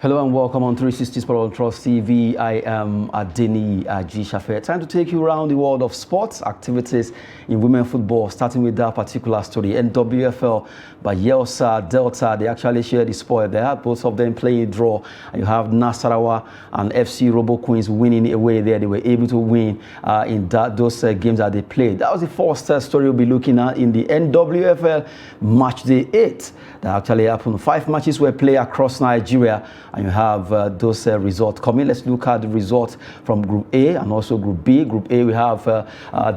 Hello and welcome on 360 Sport on Trust TV. I am Adeni Ajishafe. Time to take you around the world of sports activities in women football, starting with that particular story. NWFL by Yelsa Delta, they actually share the spoil there. Both of them playing draw. And you have Nasarawa and FC Robo Queens winning away there. They were able to win in those games that they played. That was the first story we'll be looking at in the NWFL match day 8 that actually happened. 5 matches were played across Nigeria. And you have those results coming. Let's look at the results from Group A and also Group B. Group A, we have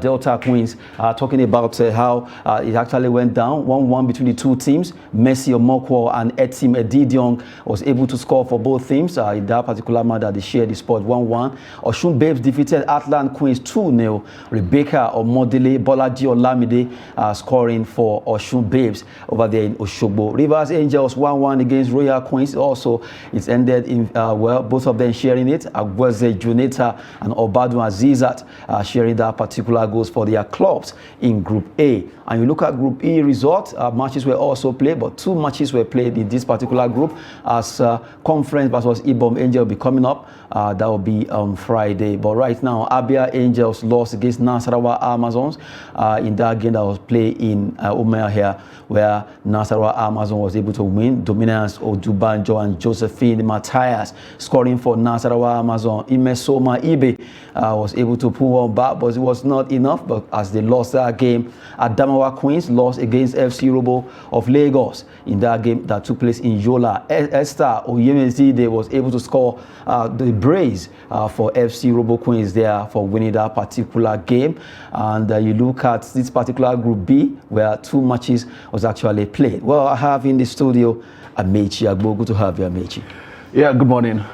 Delta Queens talking about how it actually went down 1-1 between the two teams. Messi Omokwo and Etim Edidiong was able to score for both teams. In that particular match that they shared the spot 1-1. Oshun Babes defeated Atlant Queens 2-0. Rebecca Omodele Bolaji Olamide scoring for Oshun Babes over there in Oshogbo. Rivers Angels 1-1 against Royal Queens. Also, it's ended in, well, both of them sharing it. Agweze Juneta and Obadu Azizat sharing that particular goals for their clubs in Group A. And you look at Group E results, matches were also played, but 2 matches were played in this particular group as Conference versus Ibom Angel will be coming up. That will be on Friday. But right now, Abia Angels lost against Nasarawa Amazons in that game that was played in Umea here, where Nasarawa Amazon was able to win. Dominance Odubanjo and Josephine Matthias scoring for Nasarawa Amazon. Imesoma Ibe was able to pull one back, but it was not enough. But as they lost that game, Adamawa Queens lost against FC Robo of Lagos in that game that took place in Yola. Esther Oyemezide was able to score the brace for FC Robo Queens there for winning that particular game. And you look at this particular Group B, where 2 matches was actually played. Well, I have in the studio Amechi Agbo. Good to have you, Amechi. Yeah, good morning.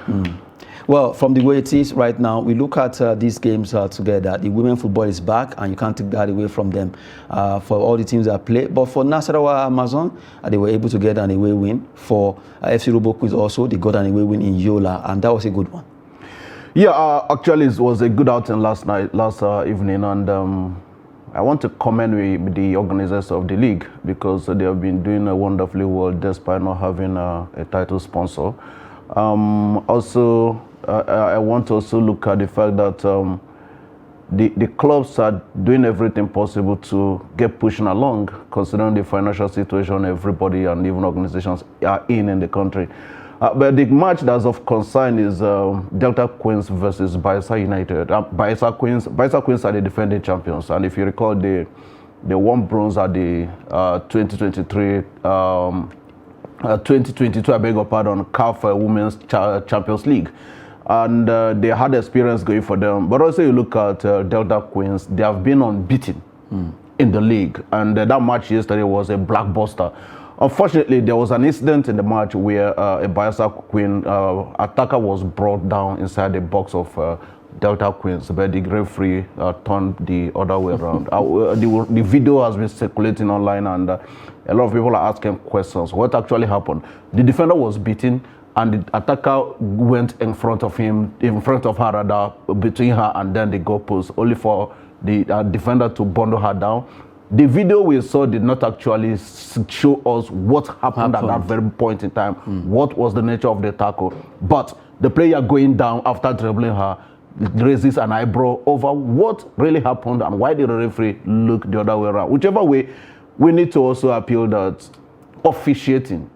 Well, from the way it is right now, we look at these games together. The women football is back, and you can't take that away from them for all the teams that play. But for Nasarawa Amazon, they were able to get an away win. For FC Robo Queens also, they got an away win in Yola, and that was a good one. Yeah, actually, it was a good outing last evening, and I want to commend the organizers of the league because they have been doing wonderfully well despite not having a title sponsor. Also, I want to also look at the fact that the clubs are doing everything possible to get pushing along, considering the financial situation everybody and even organizations are in the country. But the match that's of concern is Delta Queens versus Bayelsa United. Bayelsa Queens are the defending champions, and if you recall, they won bronze at the 2022, I beg your pardon, CAF Women's Champions League. And they had experience going for them. But also you look at Delta Queens, they have been unbeaten in the league. And that match yesterday was a blockbuster. Unfortunately, there was an incident in the match where a Bayelsa Queen attacker was brought down inside the box of Delta Queens, but the referee turned the other way around. The video has been circulating online, and a lot of people are asking questions. What actually happened? The defender was beaten, and the attacker went in front of him, in front of her, rather, between her and then the goalpost, only for the defender to bundle her down. The video we saw did not actually show us what happened at that very point in time, what was the nature of the tackle. But the player going down after dribbling her raises an eyebrow over what really happened and why did the referee look the other way around. Whichever way, we need to also appeal that officiating,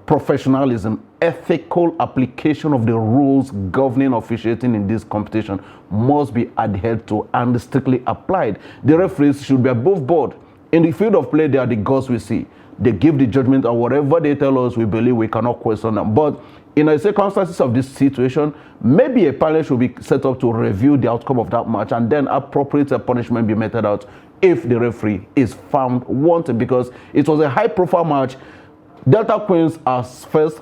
professionalism, ethical application of the rules governing officiating in this competition must be adhered to and strictly applied. The referees should be above board. In the field of play, they are the gods we see. They give the judgment, and whatever they tell us, we believe, we cannot question them. But in the circumstances of this situation, maybe a panel should be set up to review the outcome of that match, and then appropriate punishment be meted out if the referee is found wanted, because it was a high-profile match. Delta Queens are first,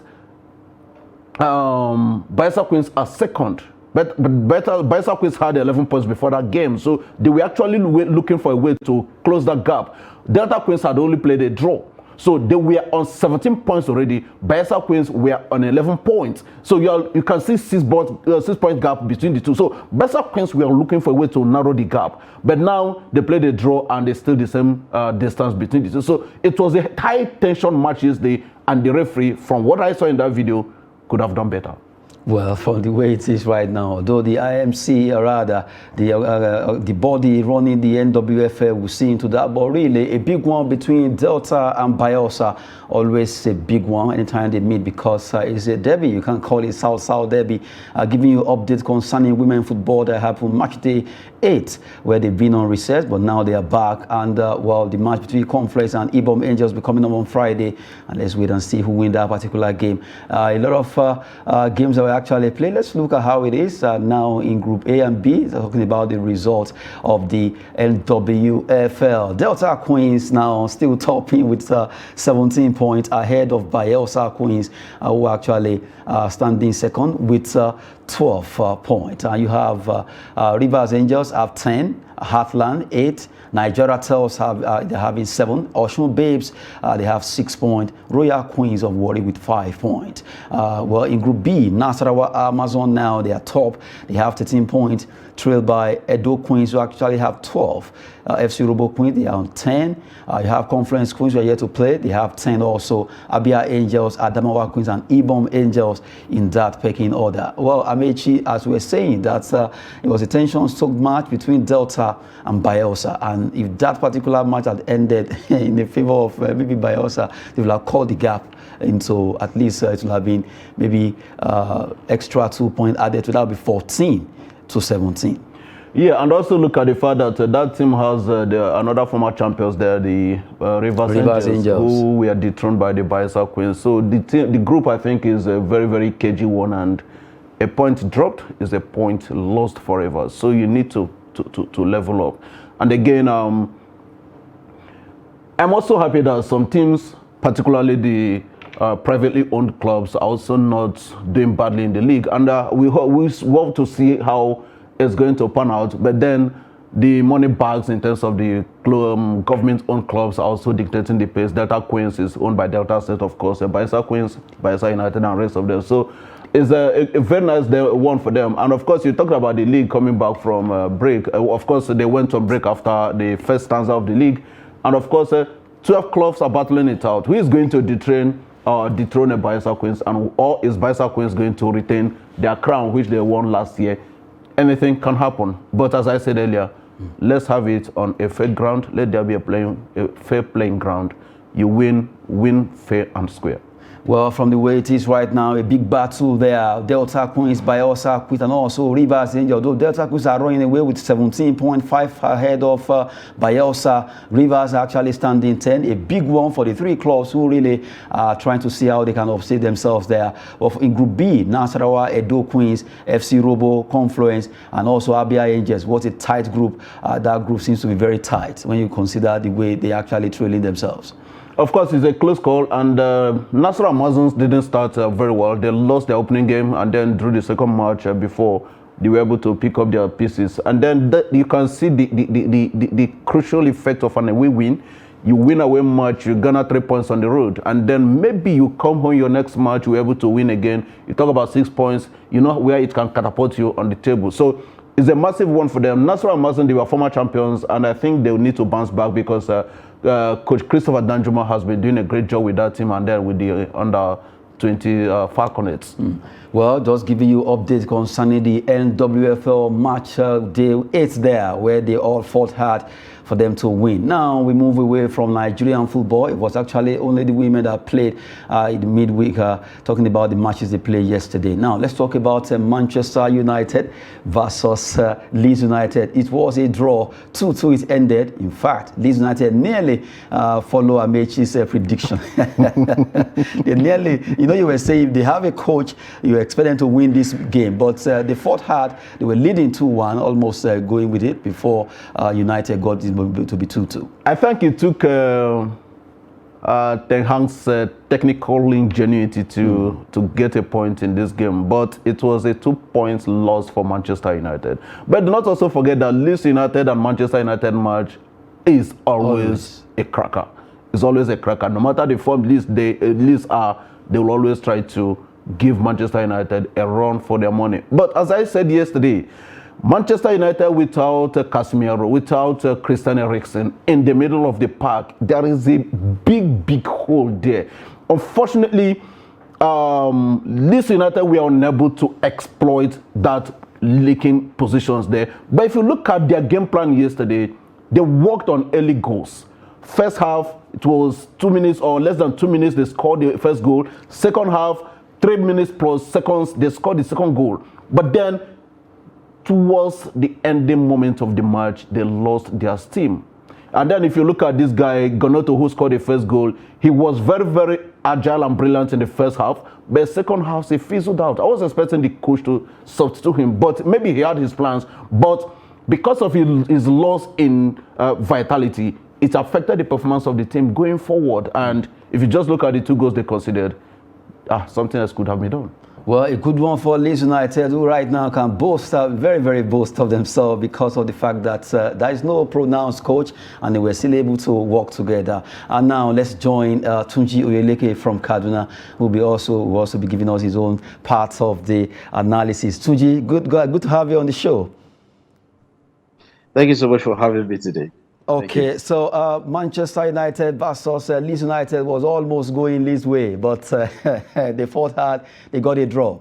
Bayelsa Queens are second. But Bayelsa Queens had 11 points before that game, so they were actually looking for a way to close that gap. Delta Queens had only played a draw, so they were on 17 points already. Bayelsa Queens were on 11 points, so you can see 6-point gap between the two. So Bayelsa Queens were looking for a way to narrow the gap, but now they played a draw and they still the same distance between the two. So it was a high tension match yesterday, and the referee, from what I saw in that video, could have done better. Well, from the way it is right now, though the IMC, or rather the body running the NWFL will see into that, but really a big one between Delta and Bayelsa, always a big one anytime they meet, because it's a derby. You can't call it South-South derby. Giving you updates concerning women football that happened match day 8, where they've been on recess, but now they are back. And well, the match between Conference and Ibom Angels will be coming up on Friday, and let's wait and see who win that particular game. A lot of games that were actually played. Let's look at how it is now in Group A and B. Talking about the results of the NWFL. Delta Queens now still topping with 17 points ahead of Bayelsa Queens, who are actually standing second with 12 points. You have Rivers Angels have 10, Heartland 8, Nigeria Tels they're having 7, Ocean Babes they have 6 points, Royal Queens of Warri with 5 points. Well, in Group B, Nasarawa Amazon now they are top, they have 13 points, trailed by Edo Queens who actually have 12. FC Robo Queens they are on 10. You have Conference Queens who are yet to play, they have 10 also. Abia Angels, Adamawa Queens and Ibom Angels in that pecking order. Well, Amechi, as we were saying, that it was a tension-stoked match between Delta and Bayelsa, and if that particular match had ended in the favor of maybe Bayelsa, they would have called the gap into at least it would have been maybe extra 2 points added to that, would be 14 to 17. Yeah, and also look at the fact that that team has another former champions there, the Rivers Angels, who were dethroned by the Bayelsa Queens. So the group, I think, is a very, very cagey one, and a point dropped is a point lost forever. So you need to level up. And again, I'm also happy that some teams, particularly the privately owned clubs, are also not doing badly in the league. And we want to see how it's going to pan out. But then the money bags in terms of the government-owned clubs are also dictating the pace. Delta Queens is owned by Delta State, of course, Bayelsa Queens, Bayelsa United, and the rest of them. So it's a very nice one for them. And of course, you talked about the league coming back from break. Of course, they went on break after the first stanza of the league. And of course, 12 clubs are battling it out. Who is going to dethrone a Bayelsa Queens, or is Bayelsa Queens going to retain their crown, which they won last year? Anything can happen. But as I said earlier, let's have it on a fair ground. Let there be a fair playing ground. You win fair and square. Well, from the way it is right now, a big battle there. Delta Queens, Bayelsa Queens, and also Rivers Angels. Although Delta Queens are running away with 17.5 ahead of Bayelsa. Rivers are actually standing 10. A big one for the three clubs who really are trying to see how they can offset themselves there. Well, in Group B, Nasarawa, Edo Queens, FC Robo, Confluence, and also Abia Angels. What a tight group. That group seems to be very tight when you consider the way they actually trailing themselves. Of course, it's a close call, and Nasarawa Amazons didn't start very well. They lost their opening game, and then drew the second match before they were able to pick up their pieces. And then you can see the crucial effect of an away win. You win away match, you garner 3 points on the road, and then maybe you come home your next match, you're able to win again. You talk about 6 points, you know where it can catapult you on the table. So it's a massive one for them. Nasarawa Amazons, they were former champions, and I think they'll need to bounce back because Coach Christopher Danjuma has been doing a great job with that team, and then with the under-20 Falconets. Well, just giving you updates concerning the NWFL match day 8 there, where they all fought hard for them to win. Now we move away from Nigerian football. It was actually only the women that played in the midweek, talking about the matches they played yesterday. Now let's talk about Manchester United versus Leeds United. It was a draw, 2-2 it ended. In fact, Leeds United nearly follow Amechi's prediction. They nearly, you were saying if they have a coach, you expect them to win this game, but they fought hard. They were leading 2-1, almost going with it before United got this to be 2-2. I think it took Ten Hag's technical ingenuity to get a point in this game, but it was a 2 points loss for Manchester United. But do not also forget that Leeds United and Manchester United match is always a cracker. It's always a cracker. No matter the form Leeds are, they will always try to give Manchester United a run for their money. But as I said yesterday, Manchester United without Casemiro, without Christian Eriksen in the middle of the park, there is a big hole there. Unfortunately, Leeds United were unable to exploit that leaking positions there. But if you look at their game plan yesterday, they worked on early goals. First half, it was 2 minutes or less than 2 minutes, they scored the first goal. Second half, 3 minutes plus seconds, they scored the second goal. But then, towards the ending moment of the match, they lost their steam. And then if you look at this guy, Gonotto, who scored the first goal, he was very, very agile and brilliant in the first half. But second half, he fizzled out. I was expecting the coach to substitute him, but maybe he had his plans. But because of his loss in vitality, it affected the performance of the team going forward. And if you just look at the 2 goals they considered, something else could have been done. Well, a good one for Leeds United, who right now can boast, very, very boast of themselves because of the fact that there is no pronounced coach and they were still able to work together. And now let's join Tunji Oyeleke from Kaduna, who will also be giving us his own parts of the analysis. Tunji, good to have you on the show. Thank you so much for having me today. Okay, so Manchester United versus Leeds United was almost going Leeds' way, but they fought hard. They got a draw.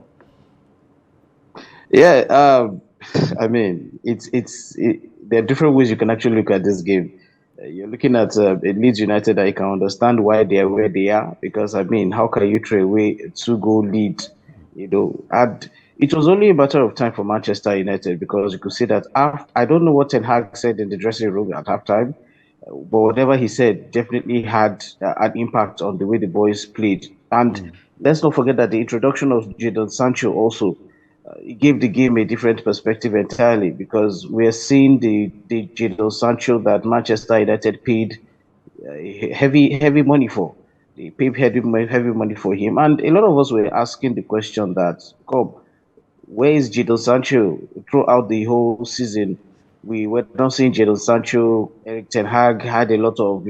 Yeah, I mean, there are different ways you can actually look at this game. You're looking at Leeds United. I can understand why they are where they are, because I mean, how can you throw away a 2-goal lead? And it was only a matter of time for Manchester United, because you could see that I don't know what Ten Hag said in the dressing room at halftime, but whatever he said definitely had an impact on the way the boys played. And let's not forget that the introduction of Jadon Sancho also gave the game a different perspective entirely, because we're seeing the Jadon Sancho that Manchester United paid heavy money for. They paid heavy money for him, and a lot of us were asking the question that, come, where is Jadon Sancho? Throughout the whole season, we were not seeing Jadon Sancho. Eric Ten Hag had a lot of,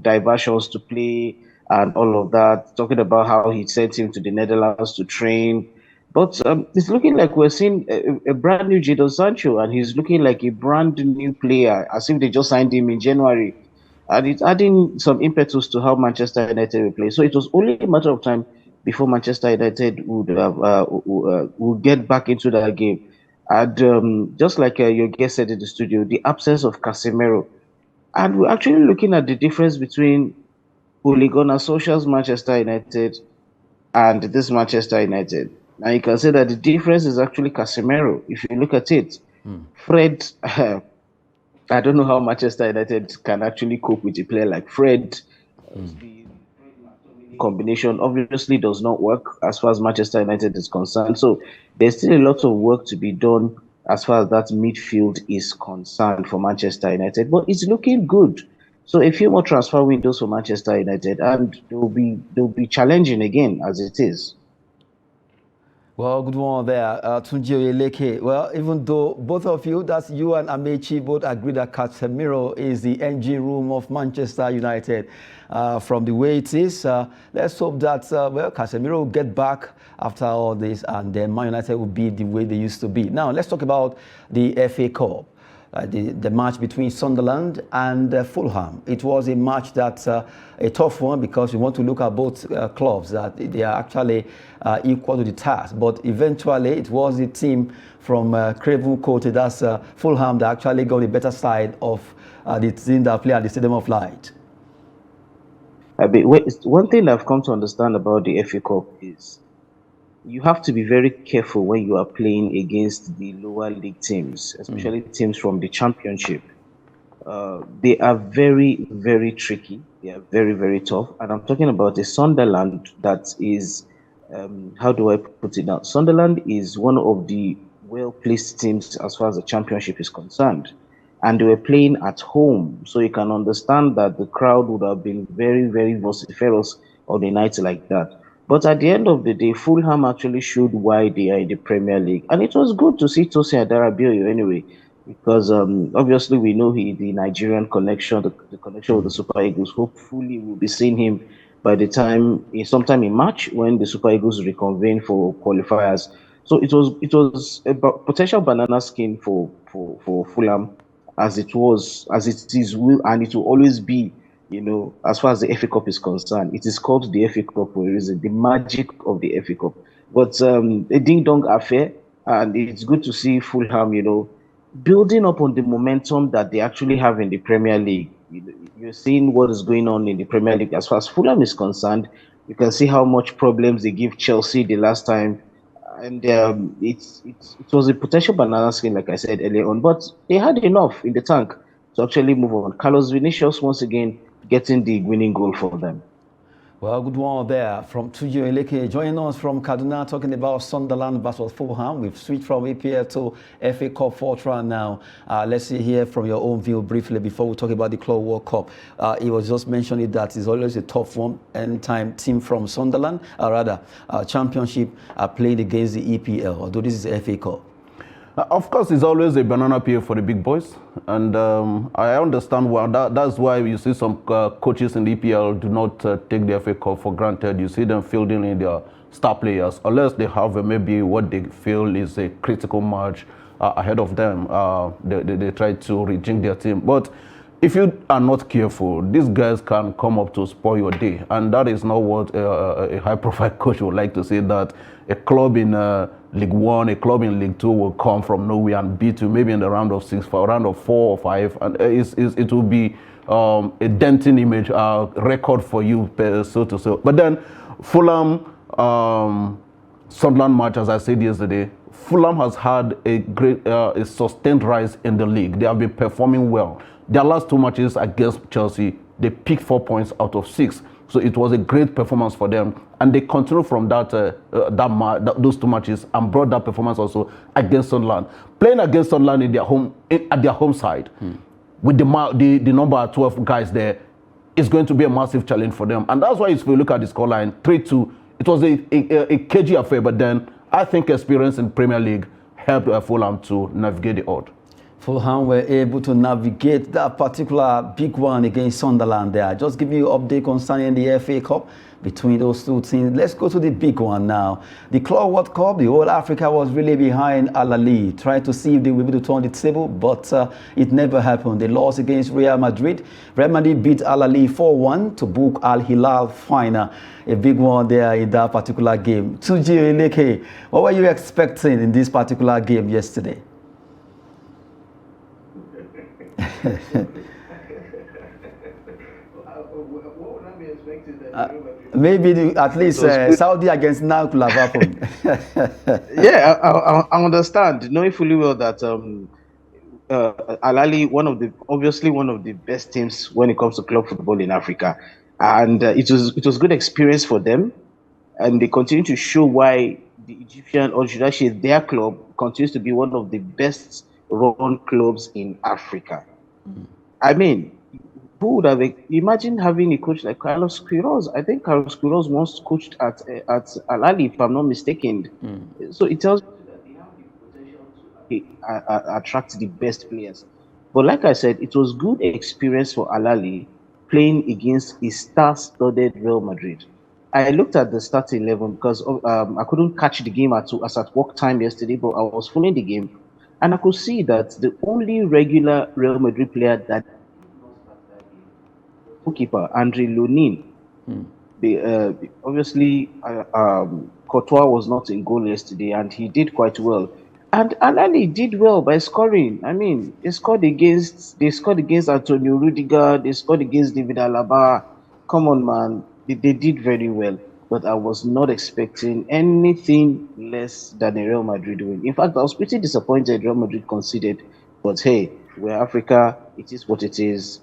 diversions to play and all of that, talking about how he sent him to the Netherlands to train. But it's looking like we're seeing a brand new Jadon Sancho, and he's looking like a brand new player, as if they just signed him in January. And it's adding some impetus to how Manchester United will play. So it was only a matter of time before Manchester United would get back into that game. And just like your guest said in the studio, the absence of Casemiro. And we're actually looking at the difference between Ole Gunnar Solskjaer's Manchester United and this Manchester United. Now you can say that the difference is actually Casemiro. If you look at it, Fred, I don't know how Manchester United can actually cope with a player like Fred. The combination obviously does not work as far as Manchester United is concerned. So there's still a lot of work to be done as far as that midfield is concerned for Manchester United. But it's looking good. So a few more transfer windows for Manchester United, and they'll be challenging again as it is. Well, good one there, Tunji Oyeleke. Well, even though both of you, that's you and Amechi, both agree that Casemiro is the engine room of Manchester United. From the way it is, let's hope that, Casemiro will get back after all this, and then Man United will be the way they used to be. Now, let's talk about the FA Cup. The match between Sunderland and Fulham. It was a match that's a tough one, because we want to look at both clubs, that they are actually equal to the task. But eventually, it was the team from Craven Cottage, that's Fulham, that actually got the better side of the team that play at the Stadium of Light. One thing I've come to understand about the FA Cup is you have to be very careful when you are playing against the lower league teams, especially teams from the Championship. They are very, very tricky. They are very, very tough. And I'm talking about a Sunderland that is, how do I put it now? Sunderland is one of the well-placed teams as far as the Championship is concerned. And they were playing at home. So you can understand that the crowd would have been very, very vociferous on a night like that. But at the end of the day, Fulham actually showed why they are in the Premier League. And it was good to see Tosin Adarabioyo anyway, because obviously we know the Nigerian connection, the connection with the Super Eagles. Hopefully we'll be seeing him by the time, sometime in March, when the Super Eagles reconvene for qualifiers. So it was a potential banana skin for Fulham, as it is, and it will always be as far as the FA Cup is concerned. It is called the FA Cup for a reason, the magic of the FA Cup. But a ding-dong affair, and it's good to see Fulham, building up on the momentum that they actually have in the Premier League. You're seeing what is going on in the Premier League. As far as Fulham is concerned, you can see how much problems they give Chelsea the last time. And it was a potential banana skin, like I said earlier on, but they had enough in the tank to actually move on. Carlos Vinicius, once again, getting the winning goal for them. Well, good one there from Tuju Eleke. Joining us from Kaduna, talking about Sunderland versus Fulham. We've switched from EPL to FA Cup fourth round now. Let's hear from your own view briefly before we talk about the Club World Cup. It was just mentioning that it's always a tough one. Anytime team from Sunderland, or rather, Championship, are playing against the EPL, although this is FA Cup. Of course, it's always a banana peel for the big boys, and I understand why. That's why you see some coaches in the EPL do not take the FA Cup for granted. You see them fielding in their star players, unless they have maybe what they feel is a critical match ahead of them. They try to rejig their team, but if you are not careful, these guys can come up to spoil your day, and that is not what a high-profile coach would like to say, that a club in League One, a club in League Two will come from nowhere and beat you maybe in the round of 6, for a round of 4 or 5, and it will be a denting image, record for you, so to say. But then Fulham, Sunderland match, as I said yesterday, Fulham has had a great, a sustained rise in the league. They have been performing well. Their last 2 matches against Chelsea, they picked 4 points out of 6. So it was a great performance for them, and they continue from those 2 matches and brought that performance also against Sunderland. Playing against Sunderland in their home at their home side, with the number 12 guys there, is going to be a massive challenge for them. And that's why if you look at the scoreline, 3-2, it was a cagey affair. But then I think experience in Premier League helped Fulham to navigate the odd. Fulham were able to navigate that particular big one against Sunderland there. Just giving you an update concerning the FA Cup between those two teams. Let's go to the big one now. The Club World Cup, the whole Africa was really behind Ahly, trying to see if they were able to turn the table, but it never happened. They lost against Real Madrid. Real Madrid beat Ahly 4-1 to book Hilal final. A big one there in that particular game. Tuji Eleke, what were you expecting in this particular game yesterday? Maybe at least Saudi against now could have happened. Yeah, I understand, knowing fully well that Ahly, obviously one of the best teams when it comes to club football in Africa, and it was good experience for them, and they continue to show why the Egyptian, or should I say their club, continues to be one of the best run clubs in Africa. I mean, who would have imagine having a coach like Carlos Queiroz? I think Carlos Queiroz once coached at Ahly, if I'm not mistaken. So it tells you that they have the potential to attract the best players. But like I said, it was good experience for Ahly playing against a star-studded Real Madrid. I looked at the starting 11 because I couldn't catch the game at work time yesterday, but I was following the game. And I could see that the only regular Real Madrid player that did not start that game was goalkeeper Andre Lunin. Obviously, Courtois was not in goal yesterday, and he did quite well. And Ahly did well by scoring. I mean, they scored against Antonio Rudiger, they scored against David Alaba. Come on, man, they did very well. But I was not expecting anything less than a Real Madrid win. In fact, I was pretty disappointed Real Madrid conceded. But hey, we're Africa, it is what it is.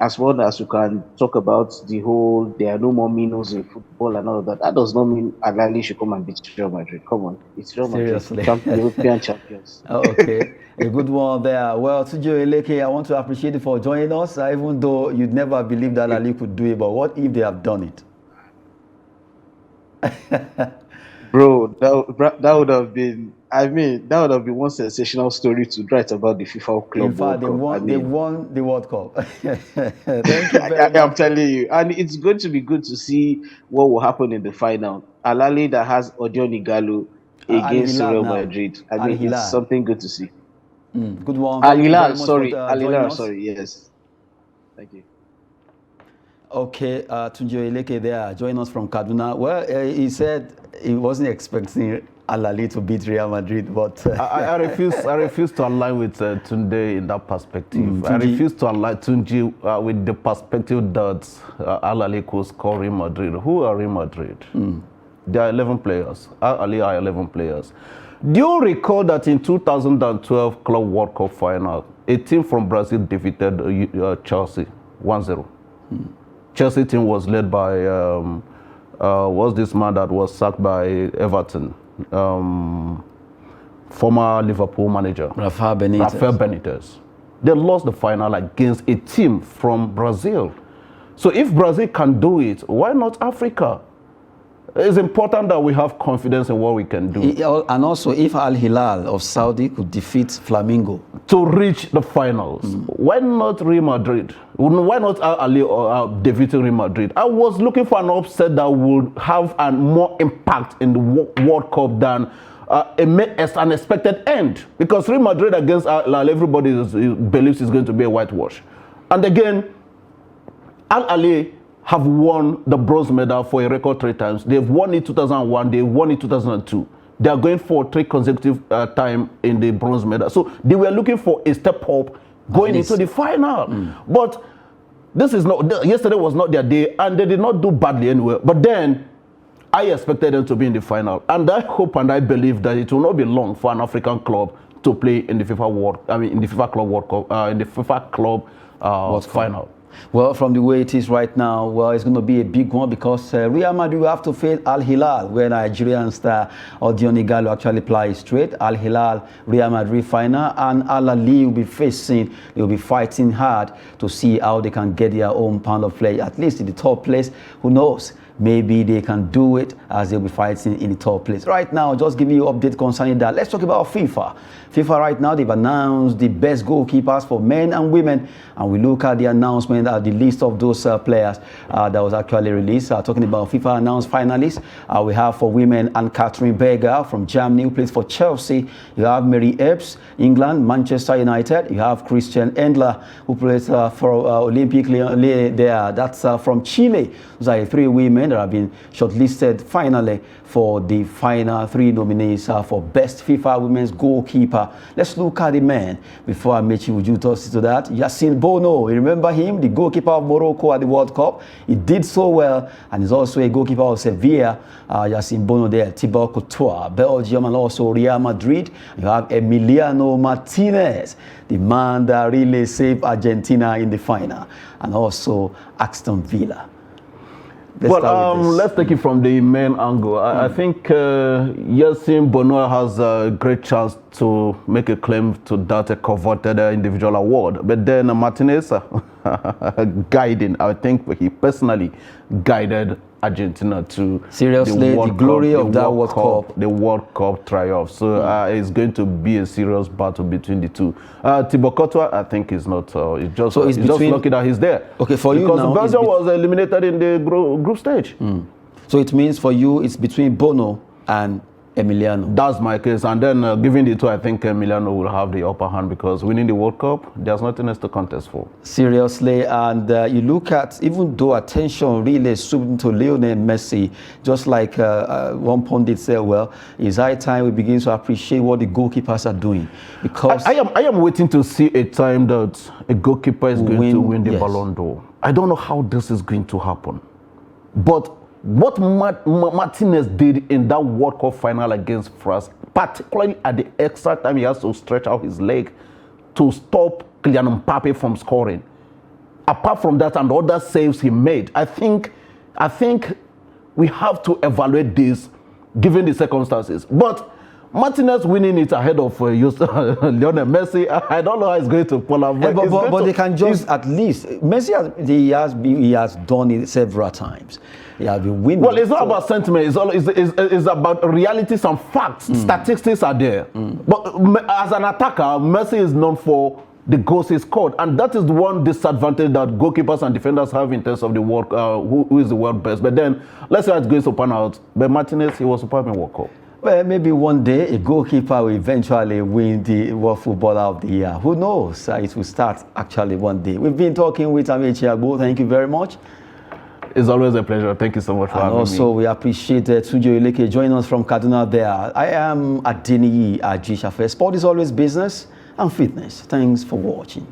As well as you can talk about the whole, there are no more minnows in football and all of that. That does not mean Ahly should come and beat Real Madrid. Come on, it's Real Madrid, European champions. Okay, a good one there. Well, Tujo Eleke, I want to appreciate you for joining us, even though you'd never believed that Ahly could do it. But what if they have done it? Bro, that would have been, that would have been one sensational story to write about the FIFA Club. In fact, they won the World Cup. Thank you very much. I'm telling you. And it's going to be good to see what will happen in the final. Ahly that has Odion Ighalo against Real Madrid. It's something good to see. Good one. Hilal, sorry, yes. Thank you. Okay, Tunji Oyeleke there, join us from Kaduna. Well, he said he wasn't expecting Ahly to beat Real Madrid, but I refuse to align with Tunde in that perspective. I refuse to align Tunji with the perspective that Ahly could score Real Madrid. Who are Real Madrid? There are 11 players. Ahly are 11 players. Do you recall that in 2012 Club World Cup final, a team from Brazil defeated Chelsea 1-0? Chelsea team was led by was this man that was sacked by Everton, former Liverpool manager Rafael Benitez. They lost the final against a team from Brazil. So if Brazil can do it, why not Africa? It's important that we have confidence in what we can do. And also, if Al Hilal of Saudi could defeat Flamengo to reach the finals, why not Real Madrid? Why not Ahly defeating Real Madrid? I was looking for an upset that would have more impact in the World Cup than an expected end. Because Real Madrid against Ahly, everybody believes it's going to be a whitewash. And again, Ahly have won the bronze medal for a record 3 times. They've won it 2001, they won it 2002. They are going for 3 consecutive time in the bronze medal. So they were looking for a step up going into the final. But this is not, yesterday was not their day, and they did not do badly anyway. But then I expected them to be in the final. And I hope and I believe that it will not be long for an African club to play in the FIFA Club World Cup, in the FIFA Club final. Well, from the way it is right now, well, it's going to be a big one because Real Madrid will have to face Al Hilal, where Nigerian star Odion Igalo actually plays straight. Al Hilal, Real Madrid final, and Ahly will be fighting hard to see how they can get their own pound of flesh, at least in the top place. Who knows? Maybe they can do it as they'll be fighting in the top place. Right now, just giving you an update concerning that. Let's talk about FIFA. FIFA right now, they've announced the best goalkeepers for men and women. And we look at the announcement, the list of those players that was actually released. Talking about FIFA announced finalists, we have for women Anne-Catherine Berger from Germany, who plays for Chelsea. You have Mary Ebbs, England, Manchester United. You have Christian Endler, who plays for Olympique Lyon there. That's from Chile. Those are 3 women that have been shortlisted finally for the final 3 nominees for Best FIFA Women's Goalkeeper. Let's look at the men before I meet you. Would you toss to that? Yassine Bono, you remember him, the goalkeeper of Morocco at the World Cup? He did so well, and he's also a goalkeeper of Sevilla. Yassine Bono there, Thibaut Courtois, Belgium, and also Real Madrid. You have Emiliano Martinez, the man that really saved Argentina in the final, and also Aston Villa. Let's take it from the main angle. I think Yassine Bono has a great chance to make a claim to that coveted individual award. But then Martinez guiding, I think he personally guided Argentina to the glory of that World Cup. The World Cup triumph. So it's going to be a serious battle between the two. Thibaut Courtois, I think, is not. It's just lucky that he's there. Okay, for you now, because Belgium was eliminated in the group stage. So it means for you, it's between Bono and Emiliano. That's my case. And then given the 2, I think Emiliano will have the upper hand because winning the World Cup, there's nothing else to contest for. Seriously, and you look at, even though attention really is switching to Lionel Messi, just like one pundit said, well, it's high time we begin to appreciate what the goalkeepers are doing. Because I am waiting to see a time that a goalkeeper is going to win the Ballon d'Or. I don't know how this is going to happen. But what Martinez did in that World Cup final against France, particularly at the extra time he has to stretch out his leg to stop Kylian Mbappe from scoring. Apart from that and other saves he made, I think we have to evaluate this given the circumstances. But Martinez winning it ahead of Lionel Messi, I don't know how it's going to pull out. But they can just at least Messi he has done it several times. He has been winning. Well, it's not about sentiment. It's about realities and facts. Statistics are there. But as an attacker, Messi is known for the goals he scored, and that is the one disadvantage that goalkeepers and defenders have in terms of the world. Who is the world best? But then let's say it's going to pan out. But Martinez, he was superb in World Cup. Well, maybe one day a goalkeeper will eventually win the World Footballer of the Year. Who knows? It will start actually one day. We've been talking with Amechi Agbo. Thank you very much. It's always a pleasure. Thank you so much for having me. Also, we appreciate Tujo Ileke joining us from Kaduna there. I am Adeniyi Ajishafe. Sport is always business and fitness. Thanks for watching.